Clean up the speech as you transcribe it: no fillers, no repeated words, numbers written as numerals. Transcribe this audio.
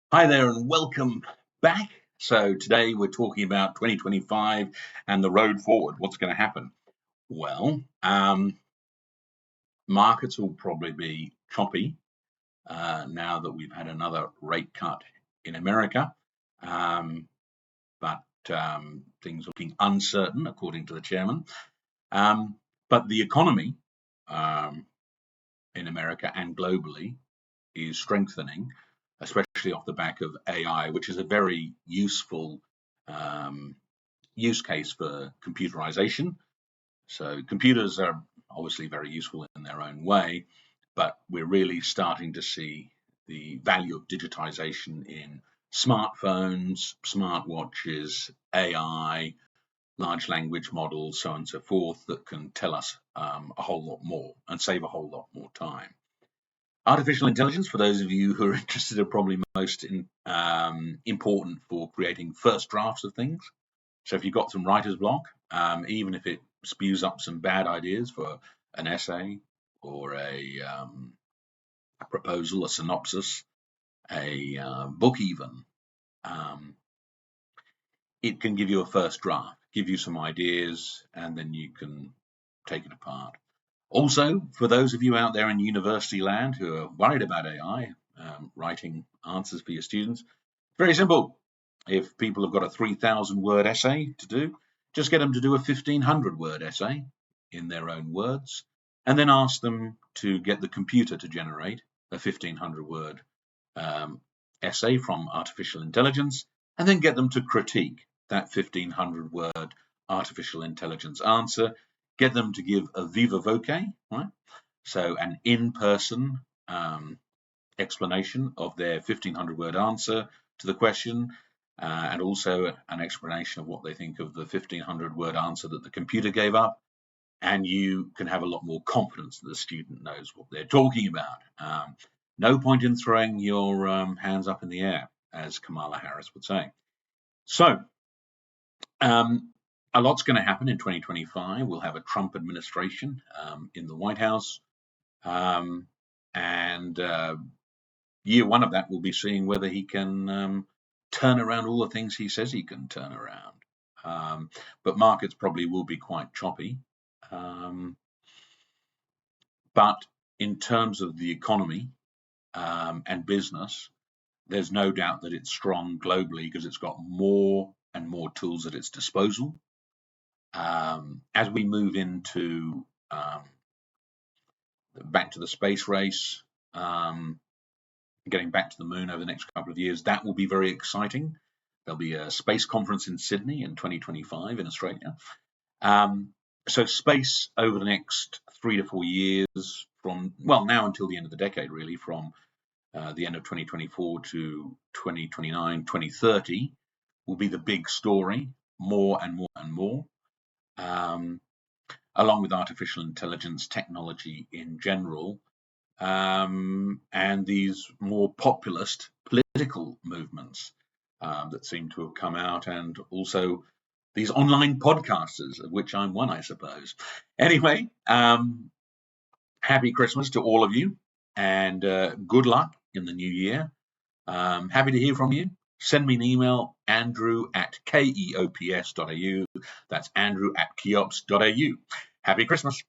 Hi there and welcome back. So today we're talking about 2025 and the road forward. What's going to happen? Well, markets will probably be choppy now that we've had another rate cut in America, um, but things are looking uncertain, according to the chairman. Um, but the economy um, in America and globally is strengthening, especially off the back of AI, which is a very useful um, use case for computerization. So computers are obviously very useful in their own way, but we're really starting to see the value of digitization in smartphones, smartwatches, AI, large language models, so on and so forth, that can tell us a whole lot more and save a whole lot more time. Artificial intelligence, for those of you who are interested, are probably most important for creating first drafts of things. So if you've got some writer's block, even if it spews up some bad ideas for an essay or a proposal, a synopsis, a book even, um, it can give you a first draft, give you some ideas, and then you can take it apart. Also, for those of you out there in university land who are worried about AI, writing answers for your students, very simple. If people have got a 3,000 word essay to do, just get them to do a 1,500 word essay in their own words, and then ask them to get the computer to generate a 1,500 word essay from artificial intelligence, and then get them to critique that 1,500 word artificial intelligence answer, get them to give a viva voce, right? So an in-person explanation of their 1,500 word answer to the question, and also an explanation of what they think of the 1,500 word answer that the computer gave up. And you can have a lot more confidence that the student knows what they're talking about. No point in throwing your hands up in the air, as Kamala Harris would say. So, a lot's going to happen in 2025. We'll have a Trump administration in the White House. And year one of that will be seeing whether he can turn around all the things he says he can turn around. But markets probably will be quite choppy. But in terms of the economy and business, there's no doubt that it's strong globally because it's got more and more tools at its disposal. As we move into back to the space race, getting back to the moon over the next couple of years, that will be very exciting. There'll be a space conference in Sydney in 2025 in Australia. So space over the next 3 to 4 years from, well, now until the end of the decade, really, from the end of 2024 to 2029, 2030, will be the big story, more and more and more, along with artificial intelligence technology in general, and these more populist political movements that seem to have come out, and also these online podcasters, of which I'm one, I suppose. Anyway, happy Christmas to all of you, and good luck in the new year. Happy to hear from you. Send me an email, andrew@keops.au. That's andrew@keops.au. Happy Christmas.